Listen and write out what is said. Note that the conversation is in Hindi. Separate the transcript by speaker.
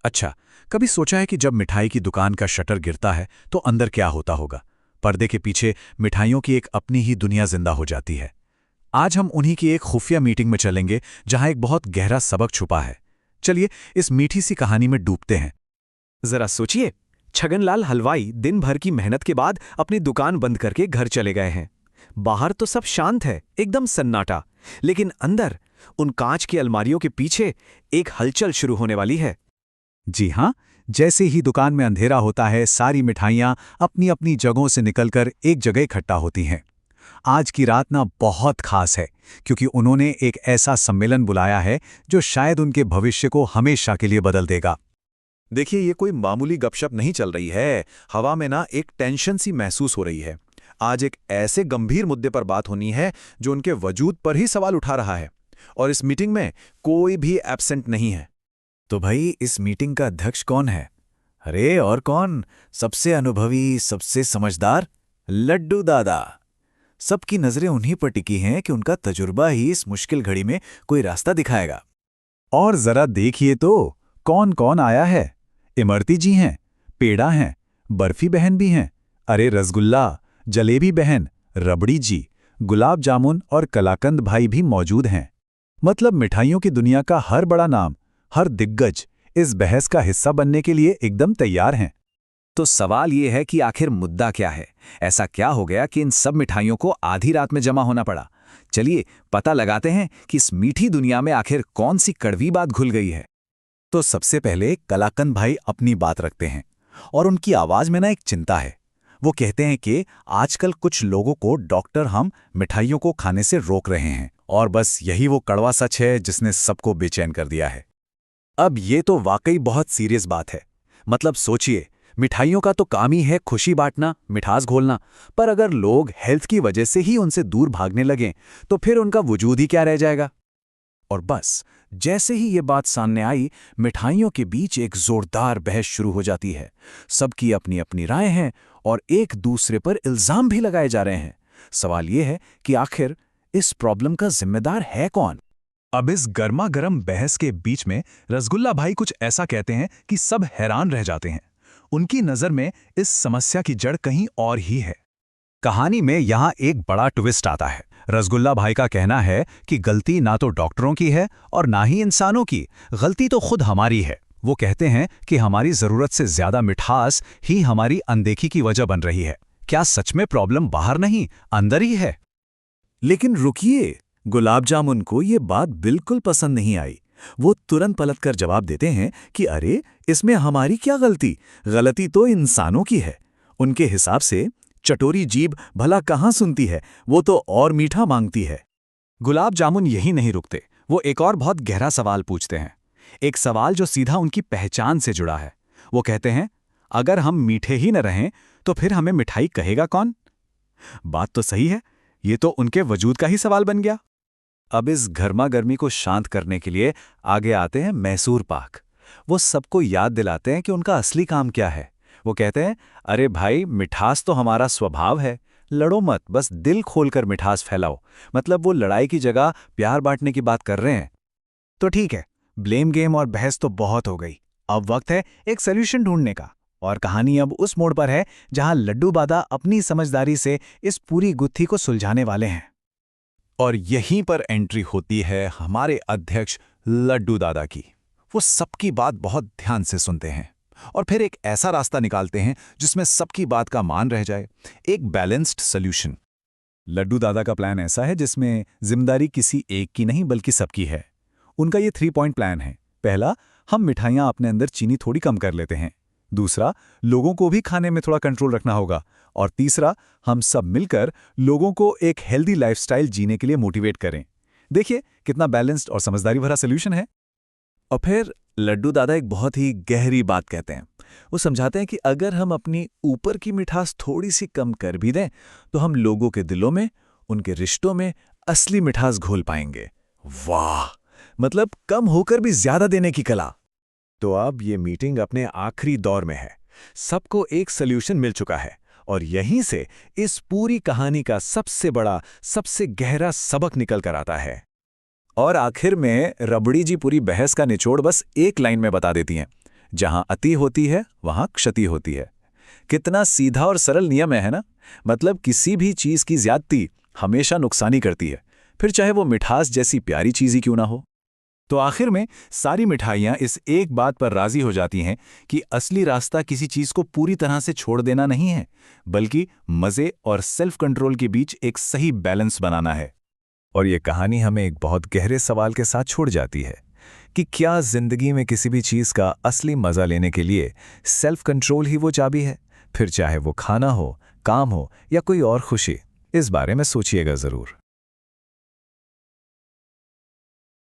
Speaker 1: अच्छा, कभी सोचा है कि जब मिठाई की दुकान का शटर गिरता है तो अंदर क्या होता होगा? पर्दे के पीछे मिठाइयों की एक अपनी ही दुनिया जिंदा हो जाती है। आज हम उन्हीं की एक खुफिया मीटिंग में चलेंगे जहां एक बहुत गहरा सबक छुपा है। चलिए इस मीठी सी कहानी में डूबते हैं।
Speaker 2: जरा सोचिए, छगनलाल हलवाई दिन भर की मेहनत के बाद अपनी दुकान बंद करके घर चले गए हैं। बाहर तो सब शांत है, एकदम सन्नाटा, लेकिन अंदर उन कांच की अलमारियों के पीछे एक हलचल शुरू होने वाली है।
Speaker 1: जी हां, जैसे ही दुकान में अंधेरा होता है सारी मिठाइयां अपनी अपनी जगहों से निकलकर एक जगह इकट्ठा होती हैं। आज की रात ना बहुत खास है क्योंकि उन्होंने एक ऐसा सम्मेलन बुलाया है जो शायद उनके भविष्य को हमेशा के लिए बदल देगा।
Speaker 3: देखिए, ये कोई मामूली गपशप नहीं चल रही है। हवा में ना एक टेंशन सी महसूस हो रही है। आज एक ऐसे गंभीर मुद्दे पर बात होनी है जो उनके वजूद पर ही सवाल उठा रहा है, और इस मीटिंग में कोई भी एब्सेंट नहीं है।
Speaker 1: तो भाई इस मीटिंग का अध्यक्ष कौन है? अरे और कौन, सबसे अनुभवी, सबसे समझदार लड्डू दादा। सबकी नजरें उन्हीं पर टिकी हैं कि उनका तजुर्बा ही इस मुश्किल घड़ी में कोई रास्ता दिखाएगा। और जरा देखिए तो कौन कौन आया है। इमरती जी हैं, पेड़ा हैं, बर्फी बहन भी हैं, अरे रसगुल्ला, जलेबी बहन, रबड़ी जी, गुलाब जामुन और कलाकंद भाई भी मौजूद हैं। मतलब मिठाइयों की दुनिया का हर बड़ा नाम, हर दिग्गज इस बहस का हिस्सा बनने के लिए एकदम तैयार हैं।
Speaker 2: तो सवाल ये है कि आखिर मुद्दा क्या है? ऐसा क्या हो गया कि इन सब मिठाइयों को आधी रात में जमा होना पड़ा? चलिए पता लगाते हैं कि इस मीठी दुनिया में आखिर कौन सी कड़वी बात घुल गई है।
Speaker 1: तो सबसे पहले कलाकंद भाई अपनी बात रखते हैं और उनकी आवाज में ना एक चिंता है। वो कहते हैं कि आजकल कुछ लोगों को डॉक्टर हम मिठाइयों को खाने से रोक रहे हैं और बस यही वो कड़वा सच है जिसने सबको बेचैन कर दिया है। अब ये तो वाकई बहुत सीरियस बात है। मतलब सोचिए, मिठाइयों का तो काम ही है खुशी बांटना, मिठास घोलना, पर अगर लोग हेल्थ की वजह से ही उनसे दूर भागने लगें तो फिर उनका वजूद ही क्या रह जाएगा। और बस जैसे ही ये बात सामने आई, मिठाइयों के बीच एक जोरदार बहस शुरू हो जाती है। सबकी अपनी अपनी राय हैं और एक दूसरे पर इल्जाम भी लगाए जा रहे हैं। सवाल ये है कि आखिर इस प्रॉब्लम का जिम्मेदार है कौन? अब इस गर्मा गर्म बहस के बीच में रसगुल्ला भाई कुछ ऐसा कहते हैं कि सब हैरान रह जाते हैं। उनकी नजर में इस समस्या की जड़ कहीं और ही है। कहानी में यहां एक बड़ा ट्विस्ट आता है। रसगुल्ला भाई का कहना है कि गलती ना तो डॉक्टरों की है और ना ही इंसानों की, गलती तो खुद हमारी है। वो कहते हैं कि हमारी जरूरत से ज्यादा मिठास ही हमारी अनदेखी की वजह बन रही है। क्या सच में प्रॉब्लम बाहर नहीं, अंदर ही है? लेकिन रुकिए, गुलाब जामुन को ये बात बिल्कुल पसंद नहीं आई। वो तुरंत पलटकर जवाब देते हैं कि अरे, इसमें हमारी क्या गलती, गलती तो इंसानों की है। उनके हिसाब से चटोरी जीभ भला कहाँ सुनती है, वो तो और मीठा मांगती है। गुलाब जामुन यही नहीं रुकते, वो एक और बहुत गहरा सवाल पूछते हैं। एक सवाल जो सीधा उनकी पहचान से जुड़ा है। वो कहते हैं, अगर हम मीठे ही न रहें तो फिर हमें मिठाई कहेगा कौन? बात तो सही है, ये तो उनके वजूद का ही सवाल बन गया। अब इस गर्मा गर्मी को शांत करने के लिए आगे आते हैं मैसूर पाक। वो सबको याद दिलाते हैं कि उनका असली काम क्या है। वो कहते हैं, अरे भाई, मिठास तो हमारा स्वभाव है, लड़ो मत, बस दिल खोलकर मिठास फैलाओ। मतलब वो लड़ाई की जगह प्यार बांटने की बात कर रहे हैं। तो ठीक है, ब्लेम गेम और बहस तो बहुत हो गई। अब वक्त है एक सोल्यूशन ढूंढने का। और कहानी अब उस मोड़ पर है जहां लड्डू दादा अपनी समझदारी से इस पूरी गुत्थी को सुलझाने वाले हैं। और यहीं पर एंट्री होती है हमारे अध्यक्ष लड्डू दादा की। वो सबकी बात बहुत ध्यान से सुनते हैं और फिर एक ऐसा रास्ता निकालते हैं जिसमें सबकी बात का मान रह जाए, एक बैलेंस्ड सॉल्यूशन। लड्डू दादा का प्लान ऐसा है जिसमें जिम्मेदारी किसी एक की नहीं बल्कि सबकी है। उनका ये 3 पॉइंट प्लान है। पहला, हम मिठाइयां अपने अंदर चीनी थोड़ी कम कर लेते हैं। दूसरा, लोगों को भी खाने में थोड़ा कंट्रोल रखना होगा। और तीसरा, हम सब मिलकर लोगों को एक हेल्दी लाइफस्टाइल जीने के लिए मोटिवेट करें। देखिए कितना बैलेंस्ड और समझदारी भरा सॉल्यूशन है। और फिर लड्डू दादा एक बहुत ही गहरी बात कहते हैं। वो समझाते हैं कि अगर हम अपनी ऊपर की मिठास थोड़ी सी कम कर भी दें तो हम लोगों के दिलों में, उनके रिश्तों में असली मिठास घोल पाएंगे। वाह, मतलब कम होकर भी ज्यादा देने की कला। तो अब ये मीटिंग अपने आखिरी दौर में है। सबको एक सॉल्यूशन मिल चुका है और यहीं से इस पूरी कहानी का सबसे बड़ा, सबसे गहरा सबक निकल कर आता है। और आखिर में रबड़ी जी पूरी बहस का निचोड़ बस एक लाइन में बता देती हैं, जहां अति होती है वहां क्षति होती है। कितना सीधा और सरल नियम है ना? मतलब किसी भी चीज की ज्यादती हमेशा नुकसानी करती है, फिर चाहे वो मिठास जैसी प्यारी चीज ही क्यों ना हो। तो आखिर में सारी मिठाइयां इस एक बात पर राजी हो जाती हैं कि असली रास्ता किसी चीज को पूरी तरह से छोड़ देना नहीं है, बल्कि मजे और सेल्फ कंट्रोल के बीच एक सही बैलेंस बनाना है।
Speaker 4: और ये कहानी हमें एक बहुत गहरे सवाल के साथ छोड़ जाती है कि क्या जिंदगी में किसी भी चीज का असली मजा लेने के लिए सेल्फ कंट्रोल ही वो चाबी है? फिर चाहे वो खाना हो, काम हो या कोई और खुशी। इस बारे में सोचिएगा जरूर।